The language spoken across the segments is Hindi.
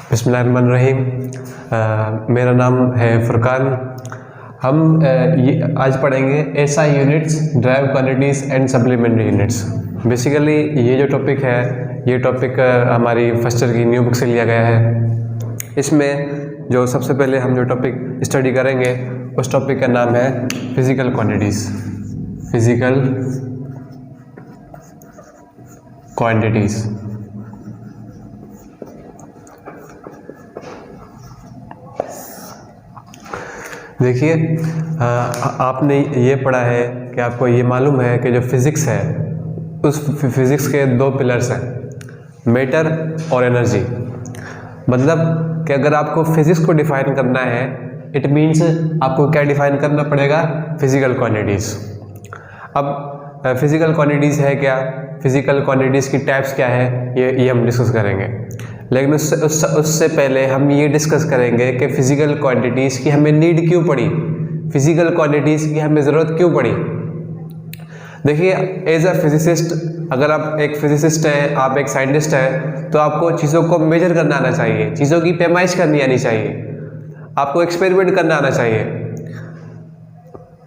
बिस्मिल्लाहिर्रहमानिर्रहीम। मेरा नाम है फुरकान। हम आज पढ़ेंगे SI units, drive quantities and supplementary units. Basically ये जो टॉपिक है, ये टॉपिक हमारी फर्स्ट ईयर की न्यू बुक से लिया गया है। इसमें जो सबसे पहले हम जो टॉपिक स्टडी करेंगे उस टॉपिक का नाम है फिज़िकल क्वांटिटीज़। Physical quantities. देखिए, आपने ये पढ़ा है कि आपको ये मालूम है कि जो फिज़िक्स है उस फिज़िक्स के दो पिलर्स हैं, मैटर और एनर्जी। मतलब कि अगर आपको फिज़िक्स को डिफ़ाइन करना है, इट मीन्स आपको क्या डिफ़ाइन करना पड़ेगा? Physical quantities. अब फिज़िकल क्वांटिटीज़ है क्या, फिज़िकल क्वांटिटीज़ की टाइप्स क्या है, ये हम डिस्कस करेंगे। लेकिन उससे पहले हम ये डिस्कस करेंगे कि फ़िज़िकल क्वांटिटीज़ की हमें नीड क्यों पड़ी, फ़िज़िकल क्वांटिटीज़ की हमें ज़रूरत क्यों पड़ी। देखिए, एज अ फिज़िसिस्ट, अगर आप एक फिज़िसिस्ट हैं, आप एक साइंटिस्ट हैं, तो आपको चीज़ों को मेजर करना आना चाहिए, चीज़ों की पैमाइश करनी आनी चाहिए, आपको एक्सपेरिमेंट करना आना चाहिए।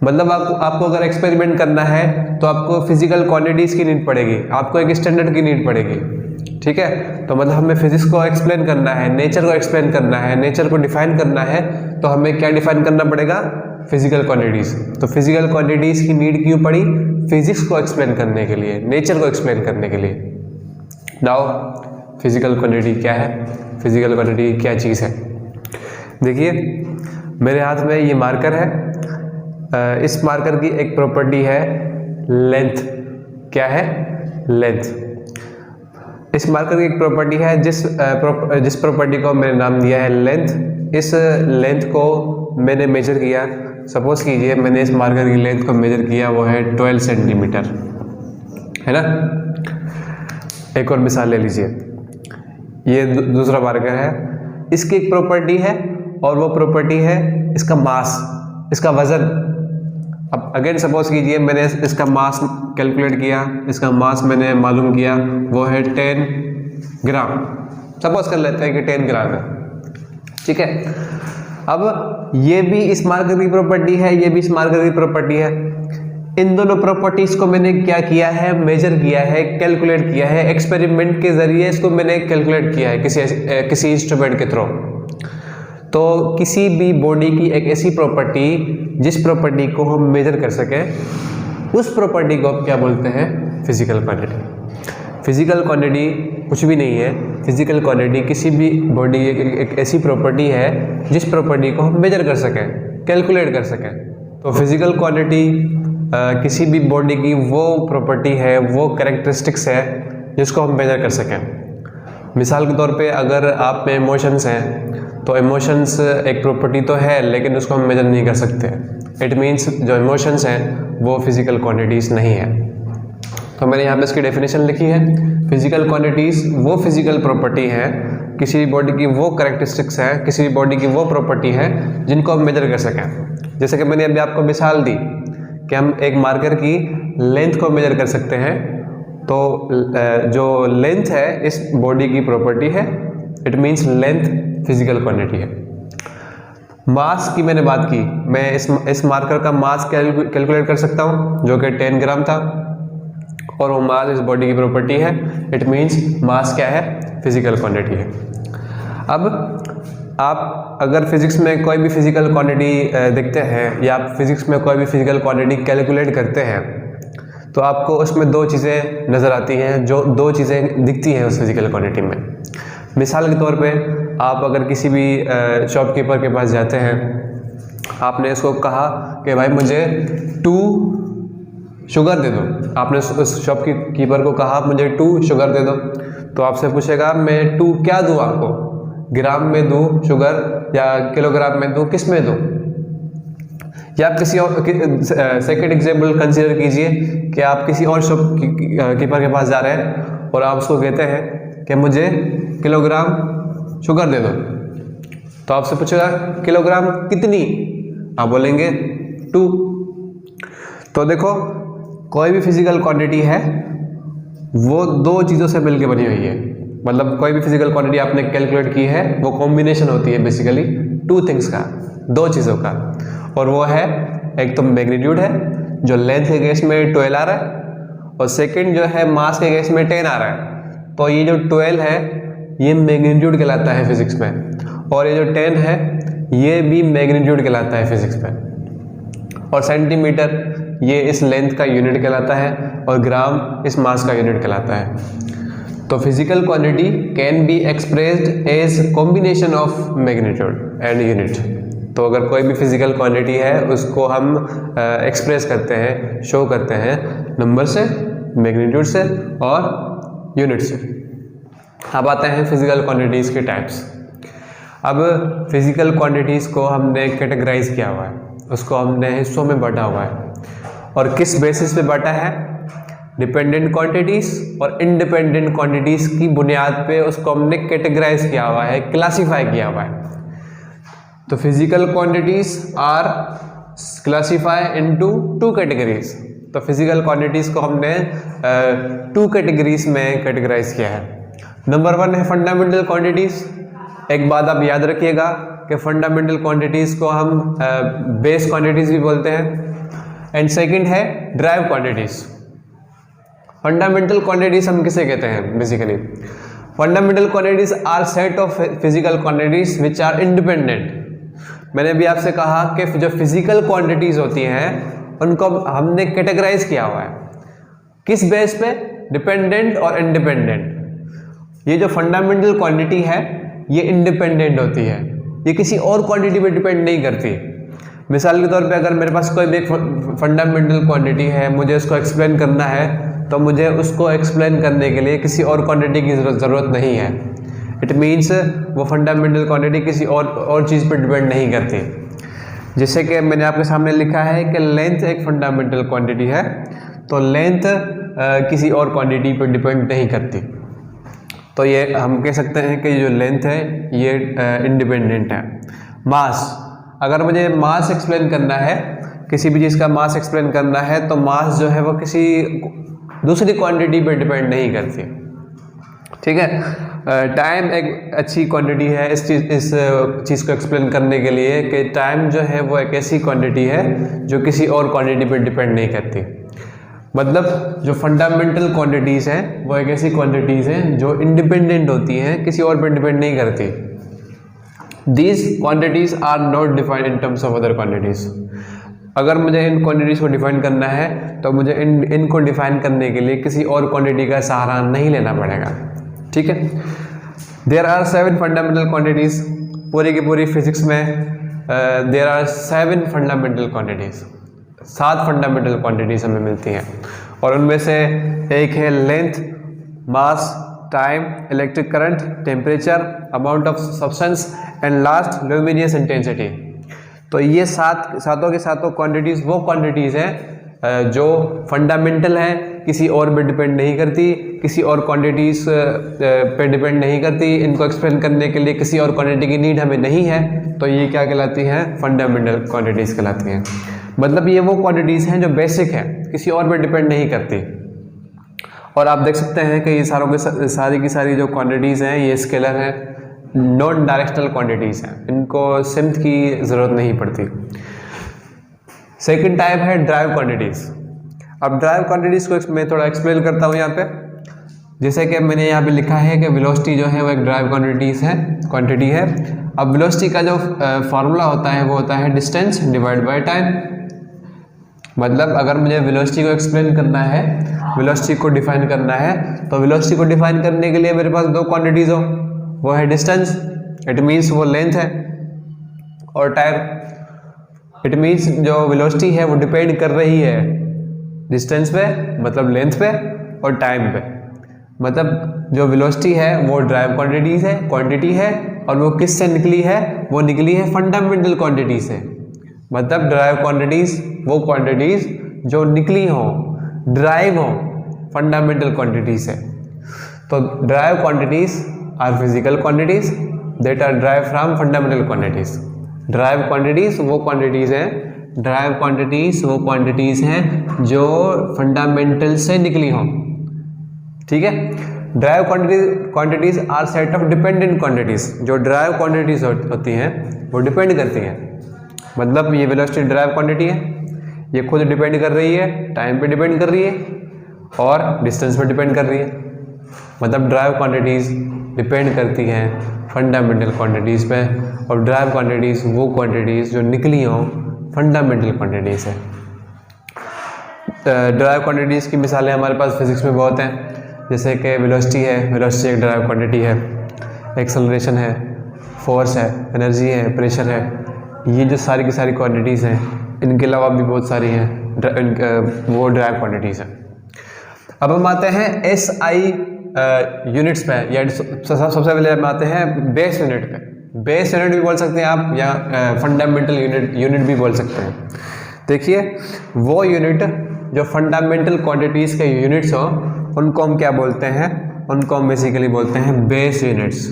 मतलब आपको अगर एक्सपेरिमेंट करना है तो आपको फिज़िकल क्वांटिटीज़ की नीड पड़ेगी, आपको एक स्टैंडर्ड की नीड पड़ेगी। ठीक है, तो मतलब हमें फिजिक्स को एक्सप्लेन करना है, नेचर को एक्सप्लेन करना है, नेचर को डिफाइन करना है, तो हमें क्या डिफाइन करना पड़ेगा? Physical quantities. तो फिजिकल क्वांटिटीज़ की नीड क्यों पड़ी? फिजिक्स को एक्सप्लेन करने के लिए, नेचर को एक्सप्लेन करने के लिए। नाउ फिजिकल क्वांटिटी क्या है, फिजिकल क्वांटिटी क्या चीज़ है? देखिए, मेरे हाथ में ये मार्कर है। इस मार्कर की एक प्रॉपर्टी है लेंथ। क्या है? लेंथ। इस मार्कर की एक प्रॉपर्टी है जिस प्रॉपर्टी को मैंने नाम दिया है लेंथ। इस लेंथ को मैंने मेजर किया। सपोज कीजिए मैंने इस मार्कर की लेंथ को मेजर किया, वो है 12 सेंटीमीटर, है ना। एक और मिसाल ले लीजिए, ये दूसरा मार्कर है, इसकी एक प्रॉपर्टी है और वो प्रॉपर्टी है इसका मास, इसका वज़न। अब अगेन सपोज कीजिए मैंने इसका मास कैलकुलेट किया, इसका मास मैंने मालूम किया, वो है 10 ग्राम। सपोज कर लेते हैं कि 10 ग्राम है। ठीक है, अब ये भी इस मार्कर की प्रॉपर्टी है, ये भी इस मार्कर की प्रॉपर्टी है। इन दोनों प्रॉपर्टीज को मैंने क्या किया है? मेजर किया है, कैलकुलेट किया है, एक्सपेरिमेंट के जरिए इसको मैंने कैलकुलेट किया है किसी इंस्ट्रूमेंट के थ्रू। तो किसी भी बॉडी की एक ऐसी प्रॉपर्टी जिस प्रॉपर्टी को हम मेजर कर सकें, उस प्रॉपर्टी को आप क्या बोलते हैं? Physical quantity. फिजिकल क्वांटिटी कुछ भी नहीं है, फिजिकल क्वांटिटी किसी भी बॉडी एक ऐसी प्रॉपर्टी है जिस प्रॉपर्टी को हम मेजर कर सकें, कैलकुलेट कर सकें। तो फिजिकल क्वांटिटी किसी भी बॉडी की वो प्रॉपर्टी है, वो कैरेक्टरिस्टिक्स है जिसको हम मेजर कर सकें। मिसाल के तौर पे अगर आप में इमोशंस हैं, तो इमोशंस एक प्रॉपर्टी तो है लेकिन उसको हम मेजर नहीं कर सकते। इट मीन्स जो इमोशंस हैं वो फिजिकल क्वांटिटीज़ नहीं है। तो मैंने यहाँ पे इसकी डेफिनेशन लिखी है, फिजिकल क्वांटिटीज़ वो फिजिकल प्रॉपर्टी है, किसी भी बॉडी की वो कैरेक्टरिस्टिक्स है, किसी भी बॉडी की वो प्रॉपर्टी है जिनको हम मेजर कर सकें। जैसे कि मैंने अभी आपको मिसाल दी कि हम एक मार्कर की लेंथ को मेजर कर सकते हैं, तो जो लेंथ है इस बॉडी की प्रॉपर्टी है, it means length physical quantity है। मास की मैंने बात की, मैं इस मार्कर का मास कैलकुलेट कर सकता हूँ जो कि 10 ग्राम था, और वो मास इस बॉडी की प्रॉपर्टी है, इट मीन्स मास क्या है? फिजिकल क्वांटिटी है। अब आप अगर फिजिक्स में कोई भी फिजिकल क्वांटिटी देखते हैं या आप फिजिक्स में कोई भी फिजिकल क्वांटिटी कैलकुलेट करते हैं, तो आपको उसमें दो चीज़ें नज़र आती हैं, जो दो चीज़ें दिखती हैं उस फिजिकल क्वांटिटी में। मिसाल के तौर पे आप अगर किसी भी शॉपकीपर के पास जाते हैं, आपने उसको कहा कि भाई मुझे 2 शुगर दे दो। आपने उस शॉपकीपर को कहा मुझे 2 शुगर दे दो, तो आपसे पूछेगा मैं 2 क्या दूँ आपको? ग्राम में दूँ शुगर या किलोग्राम में दूँ, किस में दूँ? या आप किसी और सेकेंड एग्जाम्पल कंसीडर कीजिए कि आप किसी और शॉपकीपर के पास जा रहे हैं और आप उसको कहते हैं कि मुझे किलोग्राम शुगर दे दो, तो आपसे पूछेगा किलोग्राम कितनी? आप बोलेंगे 2। तो देखो, कोई भी फिजिकल क्वांटिटी है वो दो चीज़ों से मिलकर बनी हुई है। मतलब कोई भी फिजिकल क्वांटिटी आपने कैलकुलेट की है वो कॉम्बिनेशन होती है बेसिकली टू थिंग्स का, दो चीज़ों का, और वो है एक तो मैग्नीट्यूड है जो लेंथ के केस में 12 आ रहा है, और सेकंड जो है मास के केस में 10 आ रहा है। तो ये जो 12 है ये मैग्नीट्यूड कहलाता है फिजिक्स में, और ये जो 10 है ये भी मैग्नीट्यूड कहलाता है फिजिक्स में, और सेंटीमीटर ये इस लेंथ का यूनिट कहलाता है, और ग्राम इस मास का यूनिट कहलाता है। तो physical quantity can be expressed as combination of magnitude and unit. तो अगर कोई भी फिजिकल क्वांटिटी है उसको हम एक्सप्रेस करते हैं, शो करते हैं नंबर से, मैग्नीट्यूड से और यूनिट से। अब आते हैं फिजिकल क्वांटिटीज़ के टाइप्स। अब फिजिकल क्वांटिटीज़ को हमने कैटेगराइज किया हुआ है, उसको हमने हिस्सों में बांटा हुआ है, और किस बेसिस पे बांटा है? डिपेंडेंट क्वांटिटीज़ और इंडिपेंडेंट क्वांटिटीज़ की बुनियाद पे उसको हमने कैटेगराइज किया हुआ है, क्लासीफाई किया हुआ है। तो physical quantities are classify into two categories. तो फिजिकल क्वांटिटीज को हमने टू कैटेगरीज में कैटेगराइज किया है। नंबर 1 है फंडामेंटल क्वांटिटीज। एक बात आप याद रखिएगा कि फंडामेंटल क्वांटिटीज को हम बेस क्वांटिटीज भी बोलते हैं। एंड सेकंड है ड्राइव क्वांटिटीज। फंडामेंटल क्वांटिटीज हम किसे कहते हैं? Basically fundamental quantities are set of physical quantities which are independent. मैंने भी आपसे कहा कि जो फिजिकल क्वांटिटीज होती हैं उनको हमने कैटेगराइज किया हुआ है किस बेस पे? डिपेंडेंट और इंडिपेंडेंट। ये जो फंडामेंटल क्वांटिटी है ये इंडिपेंडेंट होती है, ये किसी और क्वांटिटी पे डिपेंड नहीं करती। मिसाल के तौर पे अगर मेरे पास कोई भी फंडामेंटल क्वांटिटी है, मुझे उसको एक्सप्लेन करना है, तो मुझे उसको एक्सप्लेन करने के लिए किसी और क्वांटिटी की ज़रूरत नहीं है। इट मीन्स वो फंडामेंटल क्वांटिटी किसी और चीज़ पर डिपेंड नहीं करती। जैसे कि मैंने आपके सामने लिखा है कि लेंथ एक फंडामेंटल क्वांटिटी है, तो लेंथ किसी और क्वांटिटी पर डिपेंड नहीं करती। तो ये हम कह सकते हैं कि जो लेंथ है ये इंडिपेंडेंट है। मास, अगर मुझे मास एक्सप्लेन करना है, किसी भी चीज़ का मास एक्सप्लेन करना है, तो मास जो है वो किसी दूसरी क्वांटिटी पर डिपेंड नहीं करती। ठीक है। टाइम एक अच्छी क्वांटिटी है इस चीज़ को एक्सप्लेन करने के लिए कि टाइम जो है वो एक ऐसी क्वांटिटी है जो किसी और क्वांटिटी पर डिपेंड नहीं करती। मतलब जो फंडामेंटल क्वांटिटीज़ हैं वो एक ऐसी क्वांटिटीज़ हैं जो इंडिपेंडेंट होती हैं, किसी और पर डिपेंड नहीं करती। These quantities are not defined in terms of other quantities. अगर मुझे इन क्वांटिटीज़ को डिफाइन करना है तो मुझे इनको डिफाइन करने के लिए किसी और क्वांटिटी का सहारा नहीं लेना पड़ेगा। ठीक है। There are 7 fundamental quantities. पूरी की पूरी फिजिक्स में there are 7 fundamental quantities, 7 fundamental quantities हमें मिलती हैं, और उनमें से एक है length, mass, time, electric current, temperature, amount of substance and last luminous intensity. तो ये सातों के सातों क्वांटिटीज़ वो क्वांटिटीज़ हैं जो फंडामेंटल हैं, किसी और पे डिपेंड नहीं करती, किसी और क्वांटिटीज़ पे डिपेंड नहीं करती। इनको एक्सप्लेन करने के लिए किसी और क्वांटिटी की नीड हमें नहीं है, तो ये क्या कहलाती हैं? फंडामेंटल क्वांटिटीज़ कहलाती हैं। मतलब ये वो क्वांटिटीज़ हैं जो बेसिक है, किसी और पे डिपेंड नहीं करती। और आप देख सकते हैं कि ये सारी की सारी जो क्वांटिटीज़ हैं ये स्केलर हैं, नॉन डायरेक्शनल क्वांटिटीज़ हैं, इनको सिम्थ की ज़रूरत नहीं पड़ती। सेकंड टाइप है ड्राइव क्वांटिटीज़। अब ड्राइव क्वांटिटीज़ को मैं थोड़ा एक्सप्लेन करता हूँ यहाँ पे। जैसे कि मैंने यहाँ पे लिखा है कि वेलोसिटी जो है वो एक ड्राइव क्वांटिटी है। अब वेलोसिटी का जो फार्मूला होता है वो होता है डिस्टेंस डिवाइड बाय टाइम। मतलब अगर मुझे वेलोसिटी को एक्सप्लेन करना है, वेलोसिटी को डिफाइन करना है, तो वेलोसिटी को डिफाइन करने के लिए मेरे पास 2 क्वांटिटीज़ हो, वो है डिस्टेंस, इट मीन्स वो लेंथ है, और टाइम, इट मीन्स जो वेलोसिटी है वो डिपेंड कर रही है डिस्टेंस पे, मतलब लेंथ पे, और टाइम पे। मतलब जो वेलोसिटी है वो ड्राइव क्वांटिटी है, और वो किससे निकली है? वो निकली है फंडामेंटल क्वांटिटी से। मतलब ड्राइव क्वांटिटीज़ वो क्वांटिटीज़ जो निकली हो, ड्राइव हो फंडामेंटल क्वांटिटी से। तो drive quantities are physical quantities that are drive from fundamental quantities. Drive quantities वो क्वांटिटीज़ हैं जो फंडामेंटल से निकली हों। ठीक है। Drive quantities are set of dependent quantities. जो ड्राइव क्वांटिटीज होती हैं वो डिपेंड करती हैं, मतलब ये वेलोसिटी ड्राइव क्वांटिटी है, ये खुद डिपेंड कर रही है, टाइम पे डिपेंड कर रही है और डिस्टेंस पे डिपेंड कर रही है। मतलब ड्राइव क्वांटिटीज़ डिपेंड करती हैं फंडामेंटल क्वांटिटीज़ पे, और ड्राइव क्वांटिटीज़ वो क्वांटिटीज़ जो निकली हों फंडामेंटल क्वांटिटीज़ है। ड्राइव क्वांटिटीज़ की मिसालें हमारे पास फिजिक्स में बहुत हैं, जैसे कि वेलोसिटी है, वेलोसिटी एक ड्राइव क्वांटिटी है, एक्सेलरेशन है, फोर्स है, एनर्जी है, प्रेशर है, ये जो सारी की सारी क्वांटिटीज़ हैं, इनके अलावा भी बहुत सारी हैं, वो ड्राइव क्वांटिटीज़ हैं। अब हम आते हैं SI यूनिट्स पे, या सबसे पहले हम आते हैं बेस यूनिट पे। बेस यूनिट भी बोल सकते हैं आप, या फंडामेंटल यूनिट भी बोल सकते हैं। देखिए, वो यूनिट जो फंडामेंटल क्वांटिटीज़ के यूनिट्स हो उनको हम क्या बोलते हैं, उनको हम बेसिकली बोलते हैं बेस यूनिट्स।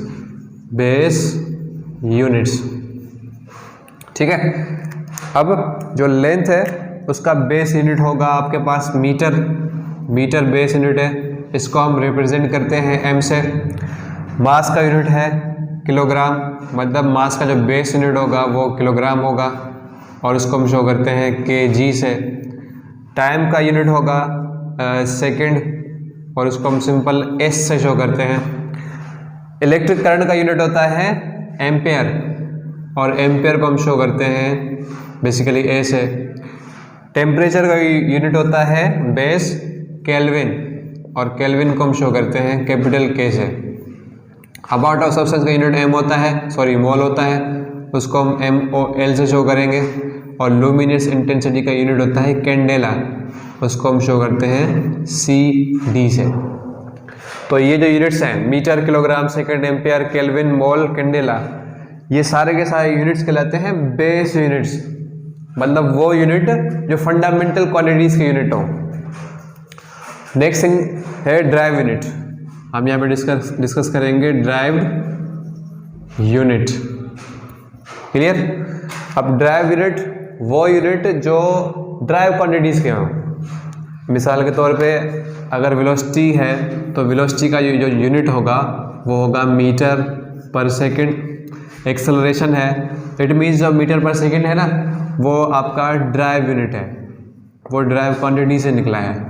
बेस यूनिट्स, ठीक है। अब जो लेंथ है उसका बेस यूनिट होगा आपके पास मीटर। मीटर बेस यूनिट है, इसको हम रिप्रेजेंट करते हैं m से। मास का यूनिट है किलोग्राम, मतलब मास का जो बेस यूनिट होगा वो किलोग्राम होगा, और इसको हम शो करते हैं kg से। टाइम का यूनिट होगा सेकंड, और उसको हम सिंपल s से शो करते हैं। इलेक्ट्रिक करंट का यूनिट होता है एम्पेयर, और एम्पेयर को हम शो करते हैं बेसिकली a से। टेम्परेचर का यूनिट होता है बेस केल्विन, और केल्विन को हम शो करते हैं कैपिटल K से। अबाउट ऑफ सब्सटेंस का यूनिट m होता है, सॉरी मोल होता है, उसको हम MOL से शो करेंगे। और लुमिनस इंटेंसिटी का यूनिट होता है कैंडेला, उसको हम शो करते हैं CD से। तो ये जो यूनिट्स हैं metre, kilogram, second, ampere, kelvin, mole, candela, ये सारे के सारे यूनिट्स कहलाते हैं बेस यूनिट्स, मतलब वो यूनिट जो फंडामेंटल क्वांटिटीज़ के यूनिट हो। नेक्स्ट थिंग है ड्राइव यूनिट। हम यहाँ पे डिस्कस करेंगे ड्राइव्ड यूनिट। क्लियर? अब ड्राइव यूनिट वो यूनिट जो ड्राइव क्वांटिटीज़ के हों। मिसाल के तौर पे अगर वेलोसिटी है तो वेलोसिटी का जो यूनिट होगा वो होगा मीटर पर सेकंड। एक्सेलरेशन है, इट मीन्स जो मीटर पर सेकंड है ना, वो आपका ड्राइव यूनिट है, वो ड्राइव क्वांटिटी से निकला है।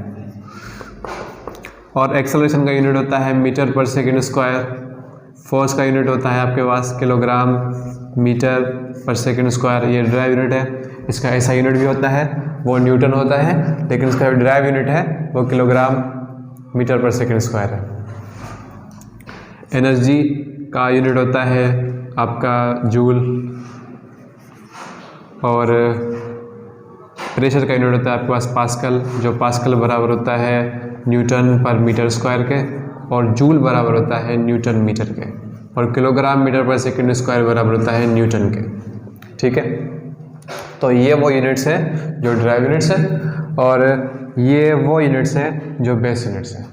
और एक्सेलरेशन का यूनिट होता है मीटर पर सेकंड स्क्वायर। फोर्स का यूनिट होता है आपके पास किलोग्राम मीटर पर सेकंड स्क्वायर, ये ड्राइव यूनिट है। इसका ऐसा यूनिट भी होता है, वो न्यूटन होता है, लेकिन इसका जो ड्राइव यूनिट है वो किलोग्राम मीटर पर सेकंड स्क्वायर है। एनर्जी का यूनिट होता है आपका जूल, और प्रेशर का यूनिट होता है आपके पास पास्कल, जो पास्कल बराबर होता है न्यूटन पर मीटर स्क्वायर के, और जूल बराबर होता है न्यूटन मीटर के, और किलोग्राम मीटर पर सेकंड स्क्वायर बराबर होता है न्यूटन के। ठीक है, तो ये वो यूनिट्स हैं जो ड्राइव यूनिट्स हैं, और ये वो यूनिट्स हैं जो बेस यूनिट्स हैं।